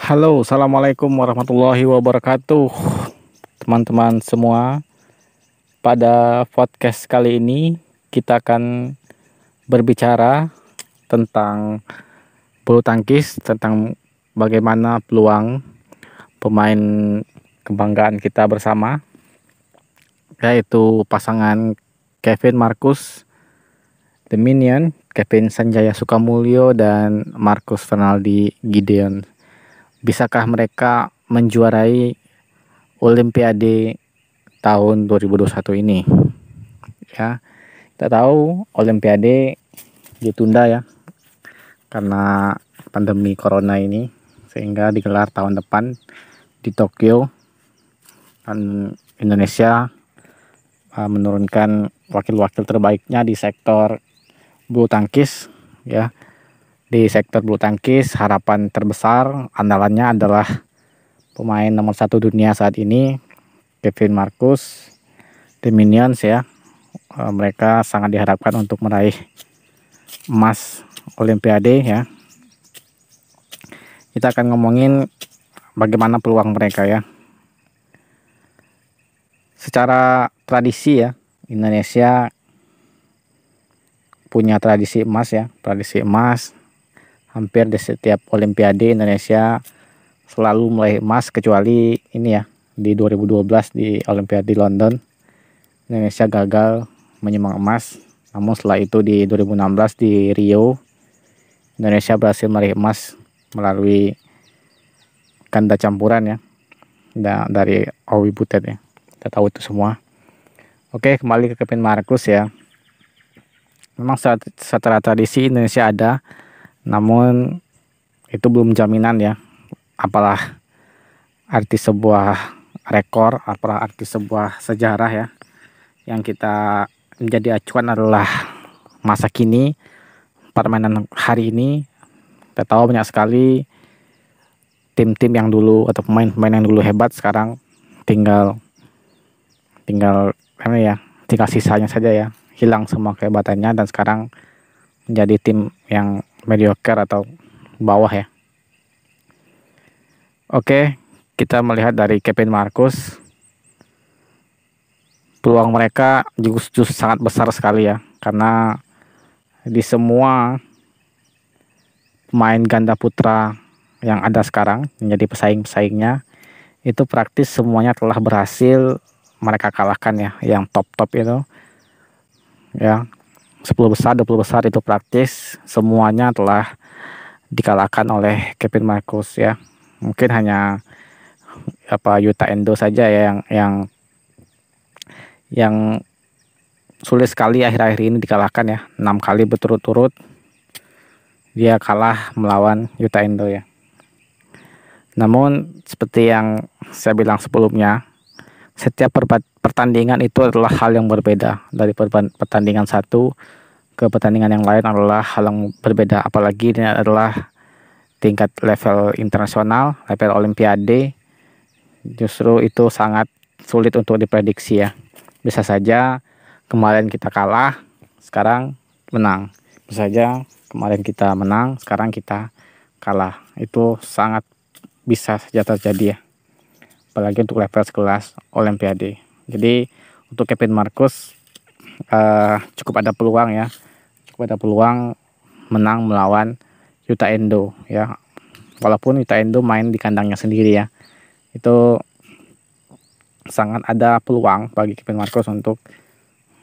Halo, assalamualaikum warahmatullahi wabarakatuh, teman-teman semua. Pada podcast kali ini, kita akan berbicara tentang bulu tangkis, tentang bagaimana peluang pemain kebanggaan kita bersama, yaitu pasangan Kevin Marcus The Minion, Kevin Sanjaya Sukamulyo, dan Marcus Fernaldi Gideon. Bisakah mereka menjuarai Olimpiade tahun 2021 ini? Ya, kita tahu Olimpiade ditunda ya karena pandemi corona ini, sehingga digelar tahun depan di Tokyo. Dan Indonesia menurunkan wakil-wakil terbaiknya di sektor bulu tangkis ya. Di sektor bulu tangkis, harapan terbesar andalannya adalah pemain nomor 1 dunia saat ini, Kevin Marcus The Minions ya. Mereka sangat diharapkan untuk meraih emas Olimpiade ya. Kita akan ngomongin bagaimana peluang mereka ya. Secara tradisi ya, Indonesia punya tradisi emas ya, tradisi emas. Hampir di setiap Olimpiade Indonesia selalu meraih emas, kecuali ini ya, di 2012 di Olimpiade London Indonesia gagal menyumbang emas. Namun setelah itu di 2016 di Rio, Indonesia berhasil meraih emas melalui ganda campuran ya, dari Owi Butet ya. Kita tahu itu semua. Oke, kembali ke Kevin Marcus ya. Memang secara tradisi Indonesia ada, namun itu belum jaminan ya. Apalah arti sebuah rekor, apalah arti sebuah sejarah ya. Yang kita menjadi acuan adalah masa kini, permainan hari ini. Kita tahu banyak sekali tim-tim yang dulu atau pemain-pemain yang dulu hebat sekarang tinggal apa ya, tinggal sisanya saja ya, hilang semua kehebatannya dan sekarang menjadi tim yang mediocre atau bawah ya. Oke, kita melihat dari Kevin Marcus, peluang mereka justru sangat besar sekali ya, karena di semua pemain ganda putra yang ada sekarang menjadi pesaing-pesaingnya, itu praktis semuanya telah berhasil mereka kalahkan ya, yang top-top itu ya. 10 besar, 20 besar itu praktis semuanya telah dikalahkan oleh Kevin Marcus ya. Mungkin hanya Yuta Endo saja ya yang sulit sekali akhir-akhir ini dikalahkan ya. 6 kali berturut-turut dia kalah melawan Yuta Endo ya. Namun seperti yang saya bilang sebelumnya, setiap pertandingan itu adalah hal yang berbeda. Dari pertandingan satu ke pertandingan yang lain adalah hal yang berbeda. Apalagi ini adalah tingkat level internasional, level Olimpiade. Justru itu sangat sulit untuk diprediksi ya. Bisa saja kemarin kita kalah, sekarang menang. Bisa saja kemarin kita menang, sekarang kita kalah. Itu sangat bisa saja terjadi ya. Apalagi untuk level sekelas Olimpiade. Jadi untuk Kevin Marcus cukup ada peluang ya, cukup ada peluang menang melawan Yuta Endo ya. Walaupun Yuta Endo main di kandangnya sendiri ya, itu sangat ada peluang bagi Kevin Marcus untuk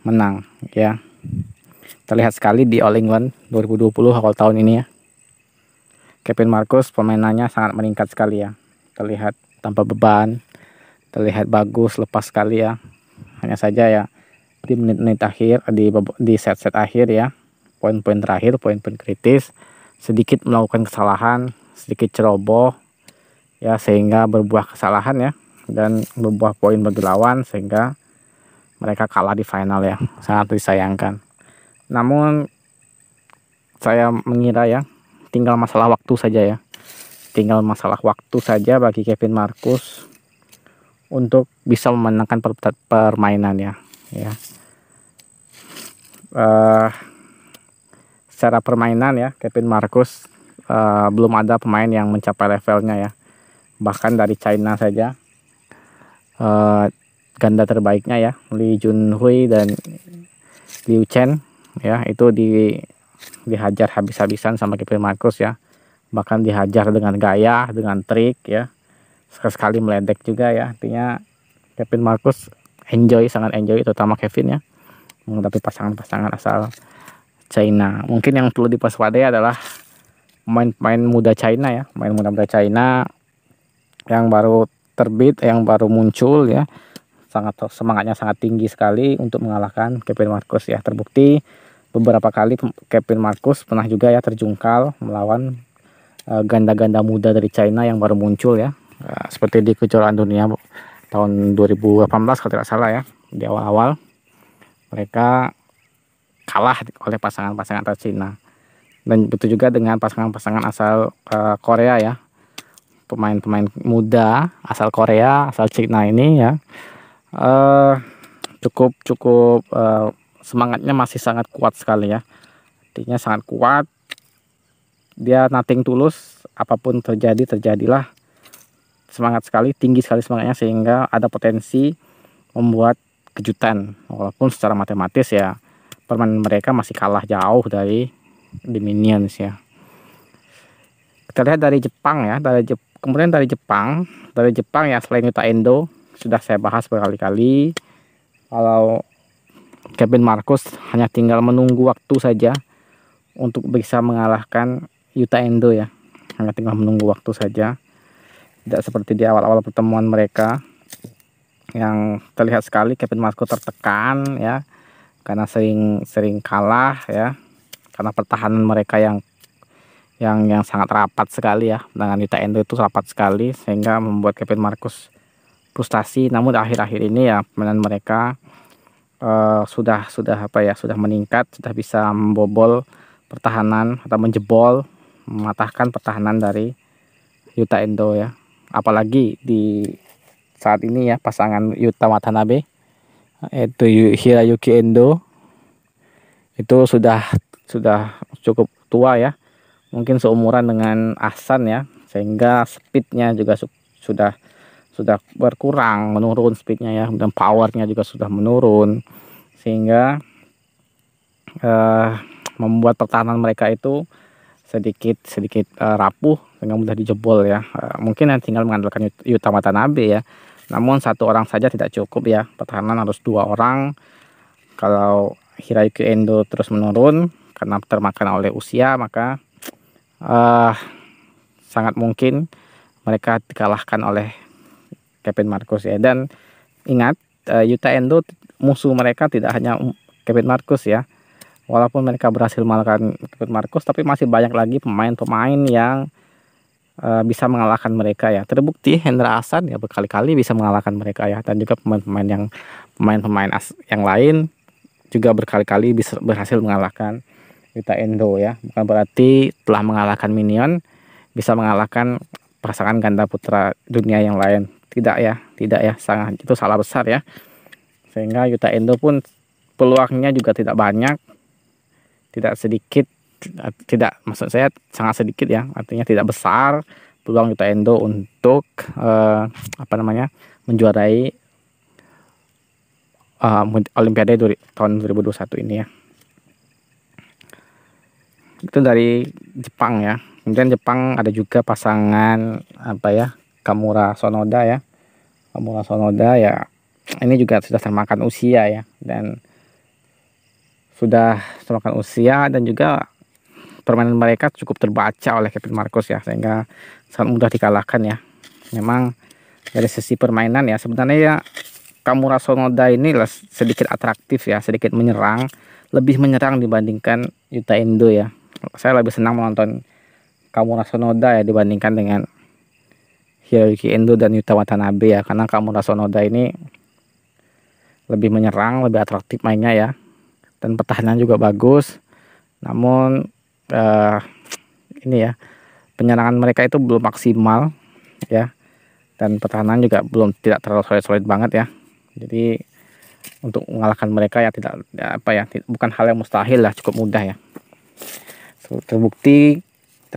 menang ya. Terlihat sekali di All England 2020 awal tahun ini ya, Kevin Marcus permainannya sangat meningkat sekali ya. Terlihat tanpa beban, terlihat bagus, lepas sekali ya. Hanya saja ya di menit-menit akhir, di set-set akhir ya, poin-poin terakhir, poin-poin kritis, sedikit melakukan kesalahan, sedikit ceroboh ya, sehingga berbuah kesalahan ya, dan berbuah poin bagi lawan, sehingga mereka kalah di final ya. Sangat disayangkan. Namun saya mengira ya, tinggal masalah waktu saja ya. Tinggal masalah waktu saja bagi Kevin Marcus untuk bisa memenangkan permainan ya. Secara permainan ya, Kevin Marcus belum ada pemain yang mencapai levelnya ya. Bahkan dari China saja eh, ganda terbaiknya ya, Lee Junhui dan Liu Chen ya, itu dihajar habis-habisan sama Kevin Marcus ya. Bahkan dihajar dengan gaya, dengan trik ya, sekali meledek juga ya. Artinya Kevin Marcus sangat enjoy, terutama Kevin ya, menghadapi pasangan-pasangan asal China. Mungkin yang perlu diwaspadai adalah pemain muda China ya, pemain muda China yang baru terbit, yang baru muncul ya, semangatnya sangat tinggi sekali untuk mengalahkan Kevin Marcus ya. Terbukti beberapa kali Kevin Marcus pernah juga ya terjungkal melawan ganda-ganda muda dari China yang baru muncul ya. Seperti di kejuaraan dunia tahun 2018 kalau tidak salah ya, di awal-awal mereka kalah oleh pasangan-pasangan asal China. Dan begitu juga dengan pasangan-pasangan asal Korea ya, pemain-pemain muda asal Korea, asal China ini ya, cukup semangatnya masih sangat kuat sekali ya. Artinya sangat kuat, dia nothing tulus, apapun terjadilah, semangat sekali, tinggi sekali semangatnya, sehingga ada potensi membuat kejutan. Walaupun secara matematis ya permainan mereka masih kalah jauh dari The Minions ya. Kita lihat dari Jepang ya, kemudian dari Jepang ya, selain Yuta Endo sudah saya bahas berkali-kali, kalau Kevin Marcus hanya tinggal menunggu waktu saja untuk bisa mengalahkan Yuta Endo ya, hanya tinggal menunggu waktu saja. Tidak seperti di awal-awal pertemuan mereka yang terlihat sekali Kevin Marcus tertekan ya, karena sering kalah ya, karena pertahanan mereka yang sangat rapat sekali ya, dengan Yuta Endo itu rapat sekali, sehingga membuat Kevin Marcus frustasi. Namun akhir-akhir ini ya permainan mereka sudah meningkat, sudah bisa membobol pertahanan atau mematahkan pertahanan dari Yuta Endo ya. Apalagi di saat ini ya, pasangan Yuta Watanabe itu Hiroyuki Endo itu sudah cukup tua ya, mungkin seumuran dengan Ahsan ya, sehingga speednya juga sudah menurun speednya ya, dan powernya juga sudah menurun, sehingga membuat pertahanan mereka itu sedikit rapuh, sehingga mudah dijebol ya. Mungkin yang tinggal mengandalkan Yuta Watanabe ya, namun satu orang saja tidak cukup ya, pertahanan harus dua orang. Kalau Hiroyuki Endo terus menurun karena termakan oleh usia, maka sangat mungkin mereka dikalahkan oleh Kevin Marcus ya. Dan ingat, Yuta Endo musuh mereka tidak hanya Kevin Marcus ya. Walaupun mereka berhasil mengalahkan Kevin Marcus, tapi masih banyak lagi pemain-pemain yang bisa mengalahkan mereka ya. Terbukti Hendra Ahsan ya berkali-kali bisa mengalahkan mereka ya, dan juga pemain yang lain juga berkali-kali bisa berhasil mengalahkan Yuta Endo ya. Bukan berarti telah mengalahkan Minion bisa mengalahkan pasangan ganda putra dunia yang lain. Tidak ya, sangat, itu salah besar ya. Sehingga Yuta Endo pun peluangnya juga tidak banyak, maksud saya sangat sedikit ya, artinya tidak besar peluang Yuta Endo untuk menjuarai Olimpiade tahun 2021 ini ya. Itu dari Jepang ya. Kemudian Jepang ada juga pasangan Kamura Sonoda ya. Kamura Sonoda ya, ini juga sudah termakan usia ya, dan juga permainan mereka cukup terbaca oleh Kevin Marcus ya, sehingga sangat mudah dikalahkan ya. Memang dari sisi permainan ya, sebenarnya ya Kamura Sonoda ini sedikit atraktif ya, sedikit lebih menyerang dibandingkan Yuta Endo ya. Saya lebih senang menonton Kamura Sonoda ya dibandingkan dengan Hiroyuki Endo dan Yuta Watanabe ya, karena Kamura Sonoda ini lebih menyerang, lebih atraktif mainnya ya, dan pertahanan juga bagus. Namun ini ya, penyerangan mereka itu belum maksimal ya, dan pertahanan juga tidak terlalu solid banget ya. Jadi untuk mengalahkan mereka ya bukan hal yang mustahil lah, cukup mudah ya. Terbukti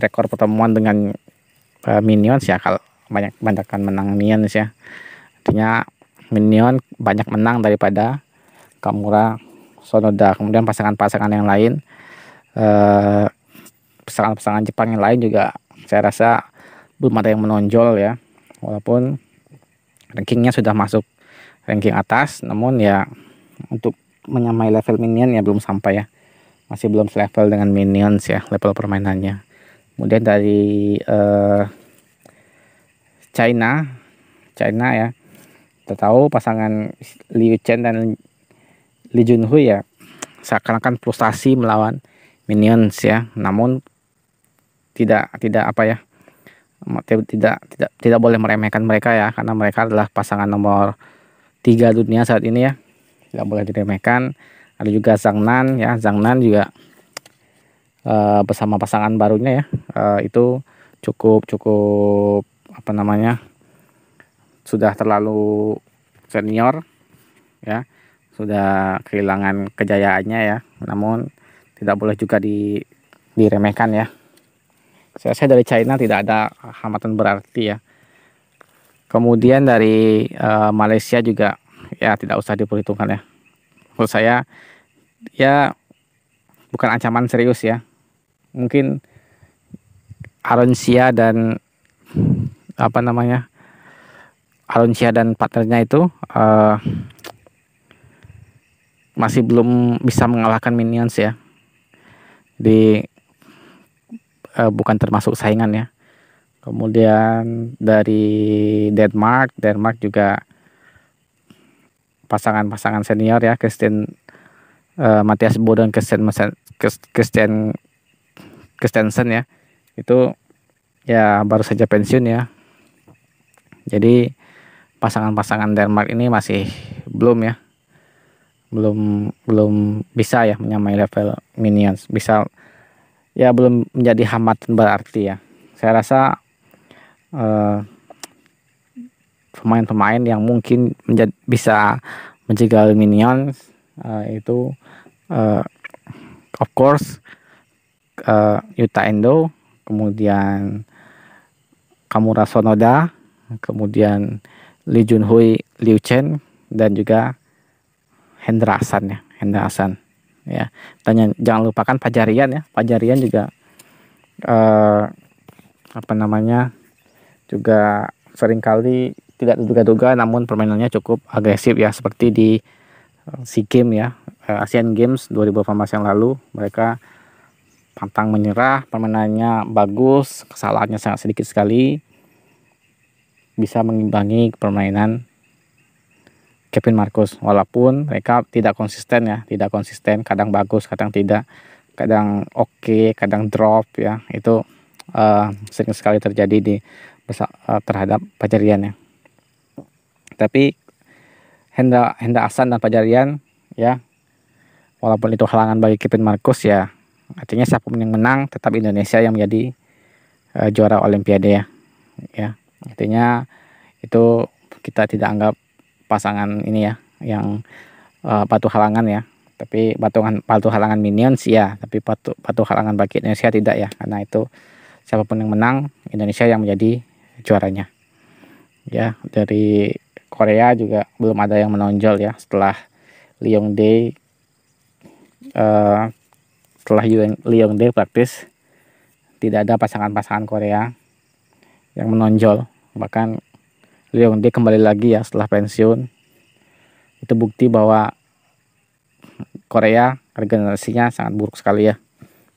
rekor pertemuan dengan Minions ya, kalau banyakkan menang minions ya. Artinya minion banyak menang daripada Kamura Sonoda. Kemudian pasangan-pasangan yang lain, pasangan-pasangan Jepang yang lain juga saya rasa belum ada yang menonjol ya, walaupun rankingnya sudah masuk ranking atas, namun ya untuk menyamai level minion ya belum sampai ya, masih belum selevel dengan minions ya level permainannya. Kemudian dari China ya, kita tahu pasangan Liu Chen dan Lee Junhui ya seakan-akan frustasi melawan minions ya, namun tidak apa ya, tidak boleh meremehkan mereka ya, karena mereka adalah pasangan nomor 3 dunia saat ini ya, tidak boleh diremehkan. Ada juga Zhang Nan ya, Zhang Nan juga bersama pasangan barunya ya, itu cukup apa namanya, sudah terlalu senior ya, sudah kehilangan kejayaannya ya, namun tidak boleh juga diremehkan ya. Saya dari China tidak ada hambatan berarti ya. Kemudian dari Malaysia juga ya tidak usah diperhitungkan ya. Menurut saya ya bukan ancaman serius ya. Mungkin Aronsia dan Aronsia dan partnernya itu masih belum bisa mengalahkan minions ya. Bukan termasuk saingan ya. Kemudian dari Denmark juga pasangan senior ya, Mathias Bo dan Christensen ya, itu ya baru saja pensiun ya. Jadi pasangan Denmark ini masih belum bisa ya menyamai level minions, bisa ya belum menjadi hambatan berarti ya. Saya rasa pemain-pemain yang mungkin bisa menjegal minions itu of course Yuta Endo, kemudian Kamura Sonoda, kemudian Lee Junhui, Liu Chen, dan juga Hendra Hasan ya. Dan jangan lupakan Fajarian ya, Fajarian juga juga seringkali tidak terduga-duga namun permainannya cukup agresif ya, seperti di SEA Games ya, Asian Games 2018 yang lalu. Mereka pantang menyerah, permainannya bagus, kesalahannya sangat sedikit sekali, bisa mengimbangi permainan Kevin Marcus, walaupun mereka tidak konsisten, kadang bagus, kadang tidak, kadang oke, kadang drop ya. Itu sering sekali terjadi terhadap Fajarian ya. Tapi Hendra Hasan dan Fajarian ya, walaupun itu halangan bagi Kevin Marcus ya, artinya siapapun yang menang tetap Indonesia yang menjadi juara Olimpiade ya. Artinya itu kita tidak anggap pasangan ini ya yang batu halangan ya, tapi batu halangan minions ya, tapi batu halangan bagi Indonesia tidak ya, karena itu siapapun yang menang Indonesia yang menjadi juaranya ya. Dari Korea juga belum ada yang menonjol ya, setelah Leongdae praktis tidak ada pasangan-pasangan Korea yang menonjol. Bahkan Leongdae kembali lagi ya setelah pensiun. Itu bukti bahwa Korea regenerasinya sangat buruk sekali ya.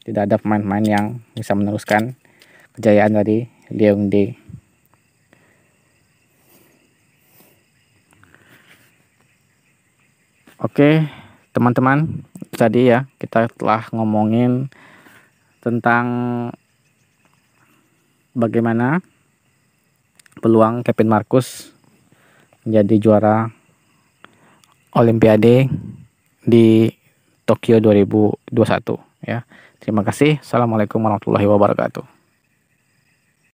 Tidak ada pemain-pemain yang bisa meneruskan kejayaan dari Leongdae. Oke, teman-teman, tadi ya kita telah ngomongin tentang bagaimana peluang Kevin Marcus menjadi juara Olimpiade di Tokyo 2021 ya. Terima kasih. Assalamualaikum warahmatullahi wabarakatuh.